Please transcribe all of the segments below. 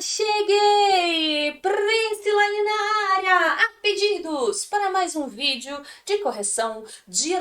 Cheguei! Priscilane na área! A pedidos para mais um vídeo de correção de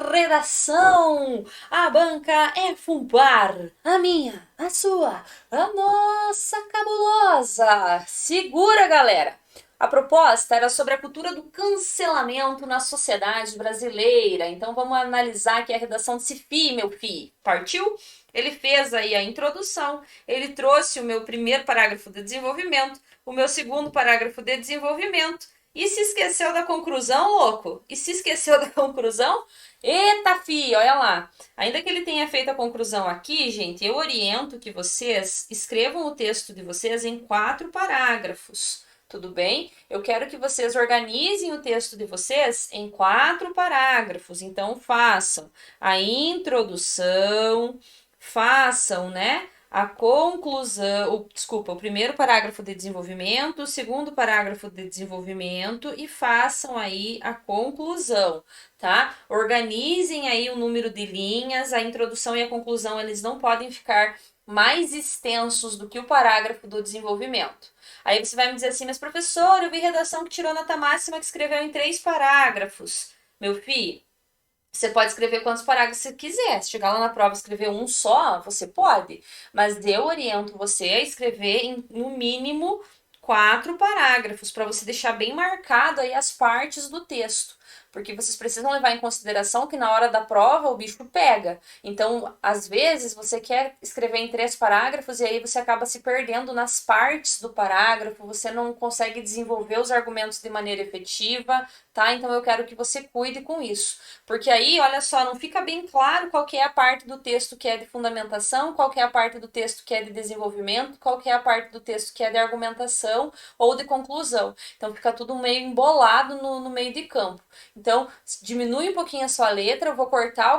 redação. A banca é Fumbar, a minha, a sua, a nossa cabulosa. Segura, galera! A proposta era sobre a cultura do cancelamento na sociedade brasileira. Então vamos analisar aqui a redação desse FI, meu FI. Partiu? Ele fez aí a introdução, ele trouxe o meu primeiro parágrafo de desenvolvimento, o meu segundo parágrafo de desenvolvimento, e se esqueceu da conclusão, louco? E se esqueceu da conclusão? Eita, fi, olha lá. Ainda que ele tenha feito a conclusão aqui, gente, eu oriento que vocês escrevam o texto de vocês em 4 parágrafos. Tudo bem? Eu quero que vocês organizem o texto de vocês em 4 parágrafos. Então, façam a introdução, façam, né, a conclusão, o primeiro parágrafo de desenvolvimento, o segundo parágrafo de desenvolvimento e façam aí a conclusão, tá? Organizem aí o número de linhas, a introdução e a conclusão, eles não podem ficar mais extensos do que o parágrafo do desenvolvimento. Aí você vai me dizer assim, mas professor, eu vi redação que tirou nota máxima que escreveu em 3 parágrafos. Meu filho, você pode escrever quantos parágrafos você quiser. Se chegar lá na prova e escrever um só, você pode. Mas eu oriento você a escrever em, no mínimo 4 parágrafos, para você deixar bem marcado aí as partes do texto. Porque vocês precisam levar em consideração que na hora da prova o bicho pega. Então, às vezes, você quer escrever em 3 parágrafos e aí você acaba se perdendo nas partes do parágrafo, você não consegue desenvolver os argumentos de maneira efetiva, tá? Então, eu quero que você cuide com isso. Porque aí, olha só, não fica bem claro qual que é a parte do texto que é de fundamentação, qual que é a parte do texto que é de desenvolvimento, qual que é a parte do texto que é de argumentação ou de conclusão. Então, fica tudo meio embolado no meio de campo. Então, diminui um pouquinho a sua letra, eu vou cortar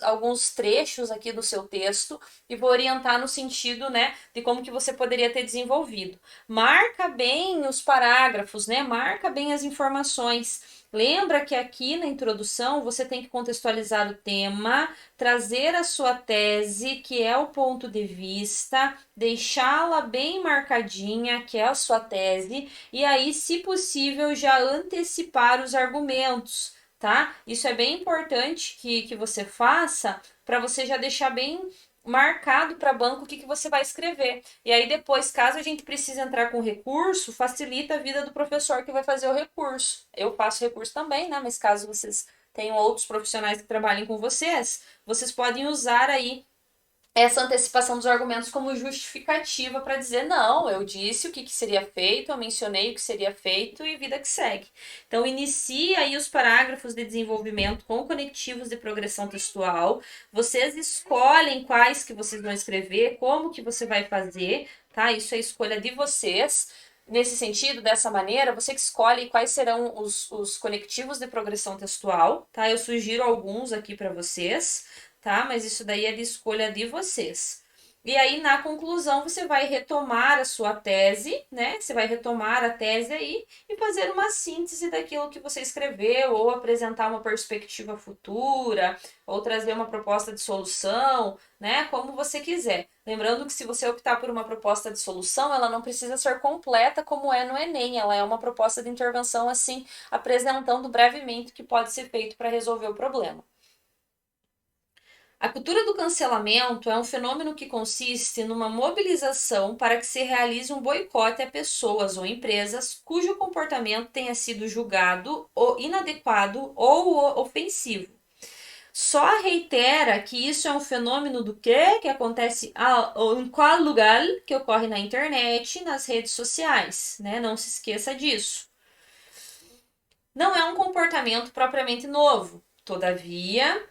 alguns trechos aqui do seu texto e vou orientar no sentido, né, de como que você poderia ter desenvolvido. Marca bem os parágrafos, né, marca bem as informações. Lembra que aqui na introdução você tem que contextualizar o tema, trazer a sua tese, que é o ponto de vista, deixá-la bem marcadinha, que é a sua tese, e aí, se possível, já antecipar os argumentos, tá? Isso é bem importante que você faça para você já deixar bem marcado para banco o que você vai escrever. E aí depois, caso a gente precise entrar com recurso, facilita a vida do professor que vai fazer o recurso. Eu faço recurso também, né? Mas caso vocês tenham outros profissionais que trabalhem com vocês, vocês podem usar aí essa antecipação dos argumentos como justificativa para dizer, não, eu disse o que seria feito, eu mencionei o que seria feito e vida que segue. Então, inicia aí os parágrafos de desenvolvimento com conectivos de progressão textual. Vocês escolhem quais que vocês vão escrever, como que você vai fazer, tá? Isso é escolha de vocês. Nesse sentido, dessa maneira, você que escolhe quais serão os conectivos de progressão textual, tá? Eu sugiro alguns aqui para vocês, tá? Mas isso daí é de escolha de vocês. E aí, na conclusão, você vai retomar a sua tese, né? Você vai retomar a tese aí e fazer uma síntese daquilo que você escreveu, ou apresentar uma perspectiva futura, ou trazer uma proposta de solução, né? Como você quiser. Lembrando que se você optar por uma proposta de solução, ela não precisa ser completa como é no Enem, ela é uma proposta de intervenção, assim, apresentando brevemente o que pode ser feito para resolver o problema. A cultura do cancelamento é um fenômeno que consiste numa mobilização para que se realize um boicote a pessoas ou empresas cujo comportamento tenha sido julgado ou inadequado ou ofensivo. Só reitera que isso é um fenômeno do quê? Que acontece em qual lugar? Que ocorre na internet, nas redes sociais, né? Não se esqueça disso. Não é um comportamento propriamente novo. Todavia,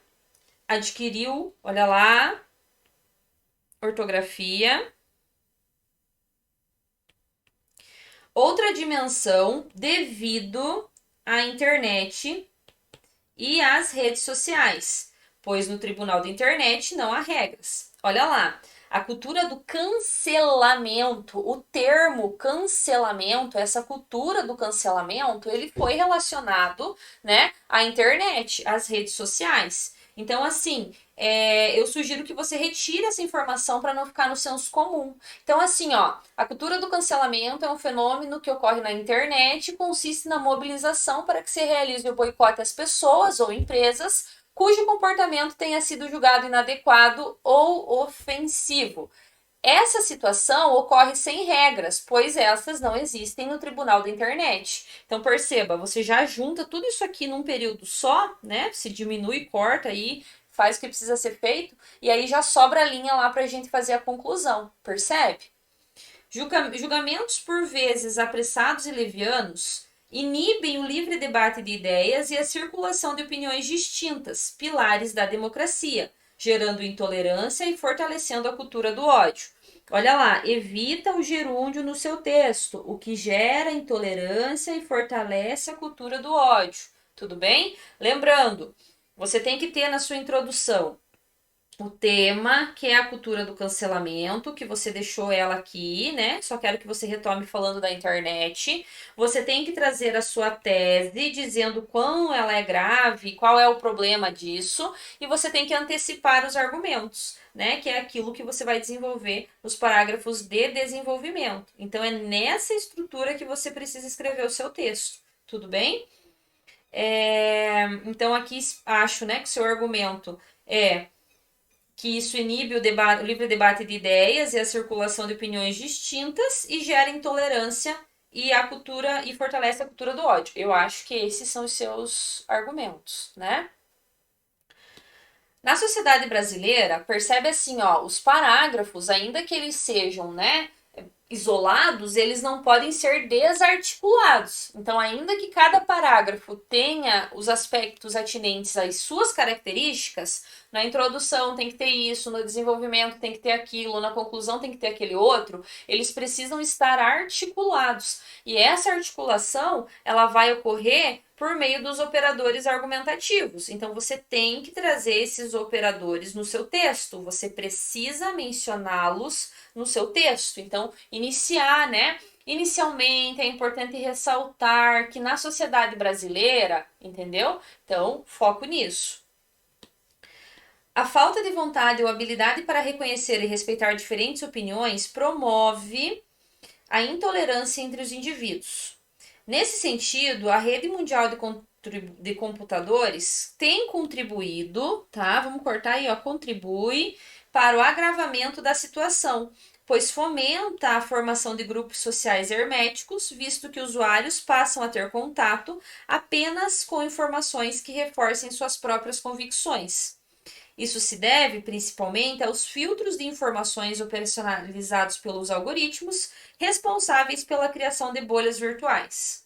adquiriu, olha lá, ortografia. Outra dimensão devido à internet e às redes sociais, pois no tribunal da internet não há regras. Olha lá, a cultura do cancelamento, o termo cancelamento, essa cultura do cancelamento, ele foi relacionado, né, à internet, às redes sociais. Então, assim, eu sugiro que você retire essa informação para não ficar no senso comum. Então, assim, ó, a cultura do cancelamento é um fenômeno que ocorre na internet e consiste na mobilização para que se realize o boicote às pessoas ou empresas cujo comportamento tenha sido julgado inadequado ou ofensivo. Essa situação ocorre sem regras, pois essas não existem no tribunal da internet. Então perceba, você já junta tudo isso aqui num período só, né? Se diminui, corta aí, faz o que precisa ser feito, e aí já sobra a linha lá para a gente fazer a conclusão, percebe? Julgamentos por vezes apressados e levianos inibem o livre debate de ideias e a circulação de opiniões distintas, pilares da democracia, gerando intolerância e fortalecendo a cultura do ódio. Olha lá, evita o gerúndio no seu texto, o que gera intolerância e fortalece a cultura do ódio. Tudo bem? Lembrando, você tem que ter na sua introdução o tema, que é a cultura do cancelamento, que você deixou ela aqui, né? Só quero que você retome falando da internet. Você tem que trazer a sua tese, dizendo quão ela é grave, qual é o problema disso, e você tem que antecipar os argumentos, né? Que é aquilo que você vai desenvolver nos parágrafos de desenvolvimento. Então, é nessa estrutura que você precisa escrever o seu texto, tudo bem? Então, aqui acho, né, que o seu argumento é que isso inibe o livre debate de ideias e a circulação de opiniões distintas e gera intolerância e a cultura e fortalece a cultura do ódio. Eu acho que esses são os seus argumentos, né? Na sociedade brasileira, percebe assim, ó, os parágrafos, ainda que eles sejam, né, isolados, eles não podem ser desarticulados. Então, ainda que cada parágrafo tenha os aspectos atinentes às suas características, na introdução tem que ter isso, no desenvolvimento tem que ter aquilo, na conclusão tem que ter aquele outro, eles precisam estar articulados. E essa articulação, ela vai ocorrer por meio dos operadores argumentativos. Então, você tem que trazer esses operadores no seu texto, você precisa mencioná-los no seu texto. Então, iniciar, né? Inicialmente é importante ressaltar que na sociedade brasileira, entendeu? Então, foco nisso. A falta de vontade ou habilidade para reconhecer e respeitar diferentes opiniões promove a intolerância entre os indivíduos. Nesse sentido, a rede mundial de computadores tem contribuído, tá? Vamos cortar aí, ó, contribui para o agravamento da situação, pois fomenta a formação de grupos sociais herméticos, visto que usuários passam a ter contato apenas com informações que reforcem suas próprias convicções. Isso se deve principalmente aos filtros de informações operacionalizados pelos algoritmos responsáveis pela criação de bolhas virtuais.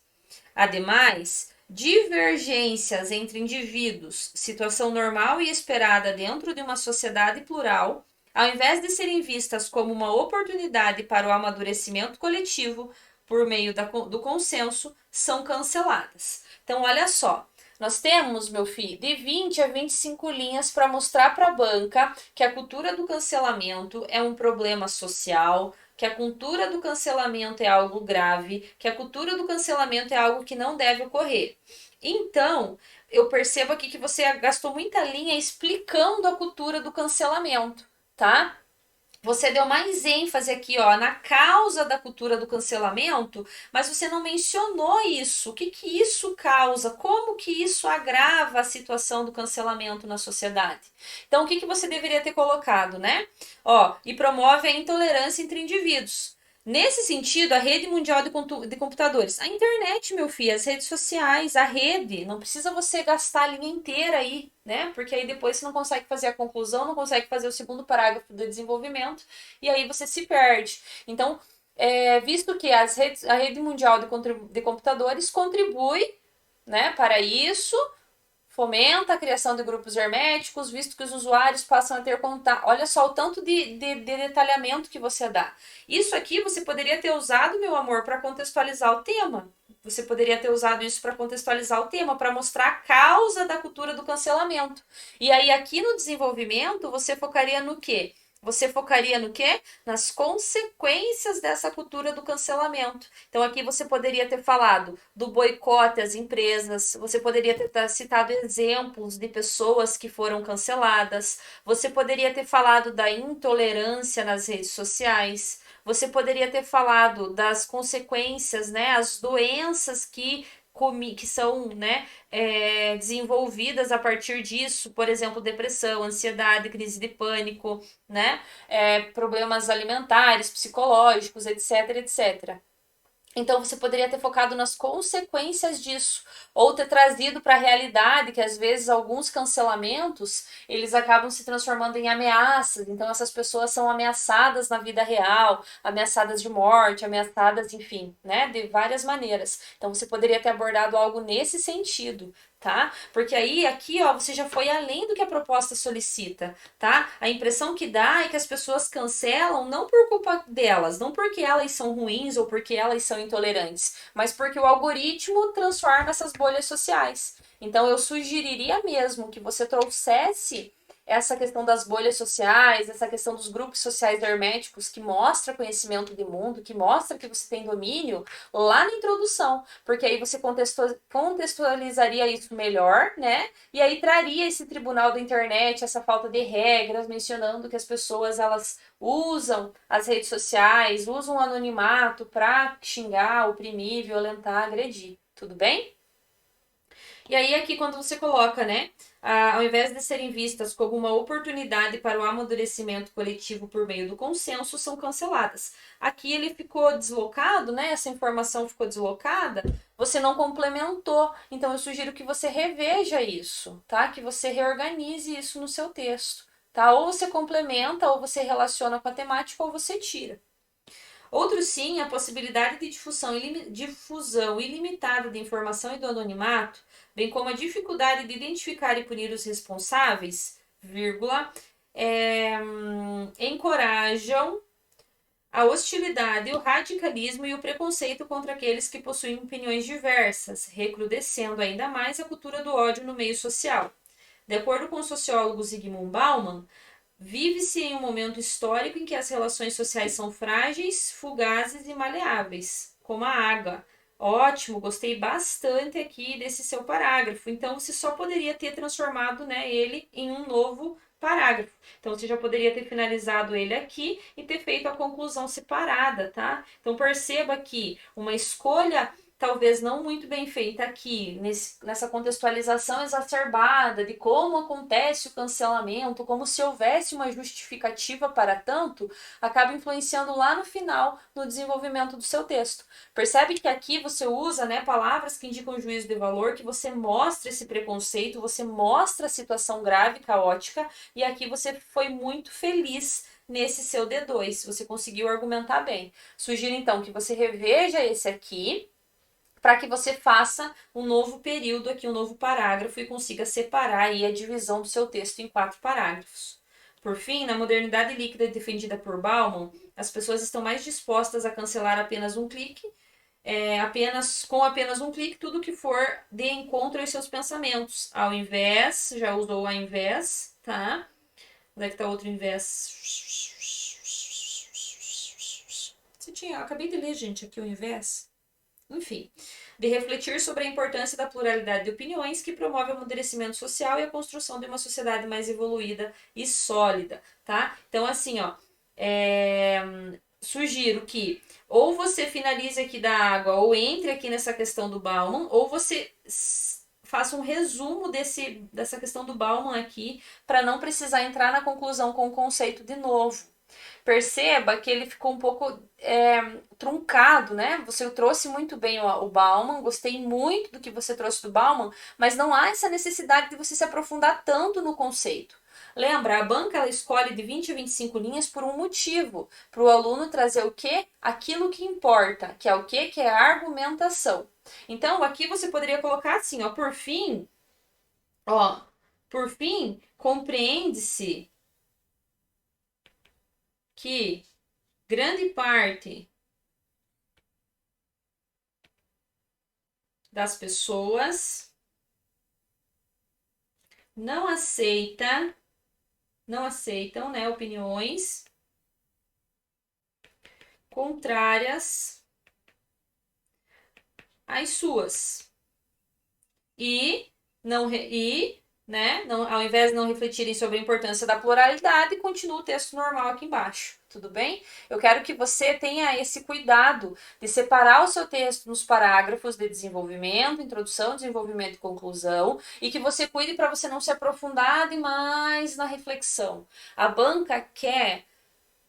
Ademais, divergências entre indivíduos, situação normal e esperada dentro de uma sociedade plural, ao invés de serem vistas como uma oportunidade para o amadurecimento coletivo por meio do consenso, são canceladas. Então, olha só. Nós temos, meu filho, de 20 a 25 linhas para mostrar para a banca que a cultura do cancelamento é um problema social, que a cultura do cancelamento é algo grave, que a cultura do cancelamento é algo que não deve ocorrer. Então, eu percebo aqui que você gastou muita linha explicando a cultura do cancelamento, tá? Você deu mais ênfase aqui, ó, na causa da cultura do cancelamento, mas você não mencionou isso. O que que isso causa? Como que isso agrava a situação do cancelamento na sociedade? Então, o que que você deveria ter colocado, né? Ó, e promove a intolerância entre indivíduos. Nesse sentido, a rede mundial de computadores, a internet, meu filho, as redes sociais, a rede, não precisa você gastar a linha inteira aí, né? Porque aí depois você não consegue fazer a conclusão, não consegue fazer o segundo parágrafo do desenvolvimento, e aí você se perde. Então, visto que a rede mundial de computadores contribui, né, para isso, fomenta a criação de grupos herméticos, visto que os usuários passam a ter contato. Olha só o tanto de detalhamento que você dá. Isso aqui você poderia ter usado, meu amor, para contextualizar o tema. Você poderia ter usado isso para contextualizar o tema, para mostrar a causa da cultura do cancelamento. E aí, aqui no desenvolvimento, você focaria no quê? Você focaria no quê? Nas consequências dessa cultura do cancelamento. Então, aqui você poderia ter falado do boicote às empresas, você poderia ter citado exemplos de pessoas que foram canceladas, você poderia ter falado da intolerância nas redes sociais, você poderia ter falado das consequências, né, as doenças que são, né, desenvolvidas a partir disso, por exemplo, depressão, ansiedade, crise de pânico, né, problemas alimentares, psicológicos, etc, etc. Então você poderia ter focado nas consequências disso, ou ter trazido para a realidade que às vezes alguns cancelamentos, eles acabam se transformando em ameaças. Então essas pessoas são ameaçadas na vida real, ameaçadas de morte, ameaçadas, enfim, né, de várias maneiras. Então você poderia ter abordado algo nesse sentido, tá? Porque aí aqui, ó, você já foi além do que a proposta solicita, tá? A impressão que dá é que as pessoas cancelam não por culpa delas, não porque elas são ruins ou porque elas são intolerantes, mas porque o algoritmo transforma essas bolhas sociais. Então eu sugeriria mesmo que você trouxesse essa questão das bolhas sociais, essa questão dos grupos sociais herméticos que mostra conhecimento de mundo, que mostra que você tem domínio lá na introdução, porque aí você contextualizaria isso melhor, né? E aí traria esse tribunal da internet, essa falta de regras, mencionando que as pessoas elas usam as redes sociais, usam o anonimato para xingar, oprimir, violentar, agredir. Tudo bem? E aí aqui quando você coloca, né, ao invés de serem vistas como uma oportunidade para o amadurecimento coletivo por meio do consenso, são canceladas. Aqui ele ficou deslocado, né, essa informação ficou deslocada, você não complementou. Então eu sugiro que você reveja isso, tá? Que você reorganize isso no seu texto, tá? Ou você complementa, ou você relaciona com a temática, ou você tira. Outro sim, a possibilidade de difusão ilimitada de informação e do anonimato, bem como a dificuldade de identificar e punir os responsáveis, vírgula, encorajam a hostilidade, o radicalismo e o preconceito contra aqueles que possuem opiniões diversas, recrudescendo ainda mais a cultura do ódio no meio social. De acordo com o sociólogo Zygmunt Bauman, vive-se em um momento histórico em que as relações sociais são frágeis, fugazes e maleáveis, como a água. Ótimo, gostei bastante aqui desse seu parágrafo. Então você só poderia ter transformado, né, ele em um novo parágrafo. Então você já poderia ter finalizado ele aqui e ter feito a conclusão separada, tá? Então perceba que uma escolha talvez não muito bem feita aqui, nessa contextualização exacerbada de como acontece o cancelamento, como se houvesse uma justificativa para tanto, acaba influenciando lá no final no desenvolvimento do seu texto. Percebe que aqui você usa, né, palavras que indicam juízo de valor, que você mostra esse preconceito, você mostra a situação grave, caótica, e aqui você foi muito feliz nesse seu D2, você conseguiu argumentar bem. Sugiro então que você reveja esse aqui, para que você faça um novo período aqui, um novo parágrafo e consiga separar aí a divisão do seu texto em 4 parágrafos. Por fim, na modernidade líquida defendida por Bauman, as pessoas estão mais dispostas a cancelar apenas um clique, com apenas um clique, tudo que for de encontro aos seus pensamentos. Ao invés, já usou ao invés, tá? Onde é que tá outro invés? Eu acabei de ler, gente, aqui o invés. Enfim, de refletir sobre a importância da pluralidade de opiniões que promove o amadurecimento social e a construção de uma sociedade mais evoluída e sólida, tá? Então, assim, ó, sugiro que ou você finalize aqui da água ou entre aqui nessa questão do Bauman, ou você faça um resumo dessa questão do Bauman aqui, para não precisar entrar na conclusão com o conceito de novo. Perceba que ele ficou um pouco truncado, né? Você trouxe muito bem o Bauman, gostei muito do que você trouxe do Bauman, mas não há essa necessidade de você se aprofundar tanto no conceito. Lembra, a banca ela escolhe de 20 a 25 linhas por um motivo, para o aluno trazer o quê? Aquilo que importa, que é o quê? Que é a argumentação. Então, aqui você poderia colocar assim, por fim, compreende-se que grande parte das pessoas não aceita não aceitam, né, opiniões contrárias às suas. E não e, né, não, ao invés de não refletirem sobre a importância da pluralidade, continua o texto normal aqui embaixo. Tudo bem? Eu quero que você tenha esse cuidado de separar o seu texto nos parágrafos de desenvolvimento, introdução, desenvolvimento e conclusão, e que você cuide para você não se aprofundar demais na reflexão. A banca quer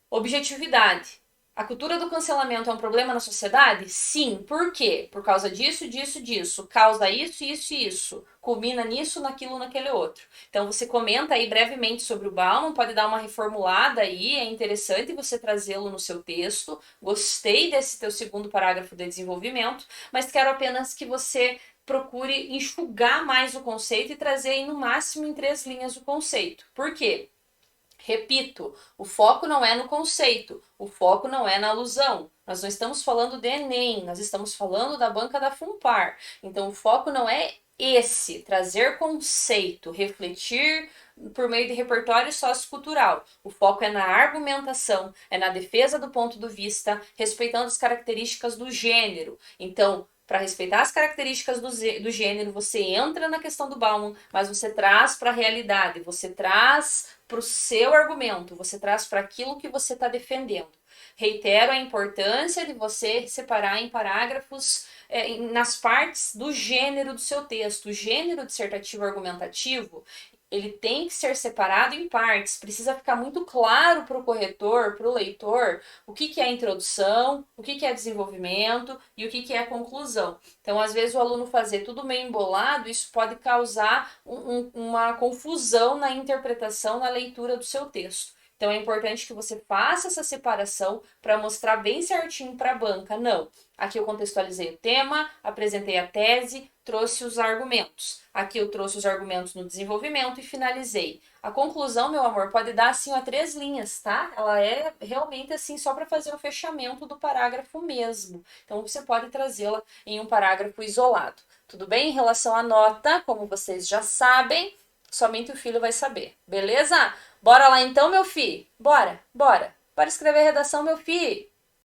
objetividade. A cultura do cancelamento é um problema na sociedade? Sim. Por quê? Por causa disso, disso, disso. Causa isso, isso e isso. Culmina nisso, naquilo, naquele outro. Então você comenta aí brevemente sobre o Bauman, pode dar uma reformulada aí, é interessante você trazê-lo no seu texto. Gostei desse teu segundo parágrafo de desenvolvimento, mas quero apenas que você procure enxugar mais o conceito e trazer aí no máximo em 3 linhas o conceito. Por quê? Repito, o foco não é no conceito, o foco não é na alusão. Nós não estamos falando de Enem, nós estamos falando da banca da FUNPAR. Então o foco não é esse, trazer conceito, refletir por meio de repertório sociocultural. O foco é na argumentação, é na defesa do ponto de vista, respeitando as características do gênero. Então, para respeitar as características do gênero, você entra na questão do Bauman, mas você traz para a realidade, você traz para o seu argumento, você traz para aquilo que você está defendendo. Reitero a importância de você separar em parágrafos, nas partes do gênero do seu texto. O gênero dissertativo argumentativo, ele tem que ser separado em partes, precisa ficar muito claro para o corretor, para o leitor, o que é a introdução, o que é desenvolvimento e o que é a conclusão. Então, às vezes, o aluno fazer tudo meio embolado, isso pode causar uma confusão na interpretação, na leitura do seu texto. Então, é importante que você faça essa separação para mostrar bem certinho para a banca. Não, aqui eu contextualizei o tema, apresentei a tese, trouxe os argumentos. Aqui eu trouxe os argumentos no desenvolvimento e finalizei. A conclusão, meu amor, pode dar assim a 3 linhas, tá? Ela é realmente assim só para fazer o fechamento do parágrafo mesmo. Então você pode trazê-la em um parágrafo isolado. Tudo bem? Em relação à nota, como vocês já sabem, somente o filho vai saber. Beleza? Bora lá então, meu filho? Bora, bora. Bora escrever a redação, meu filho.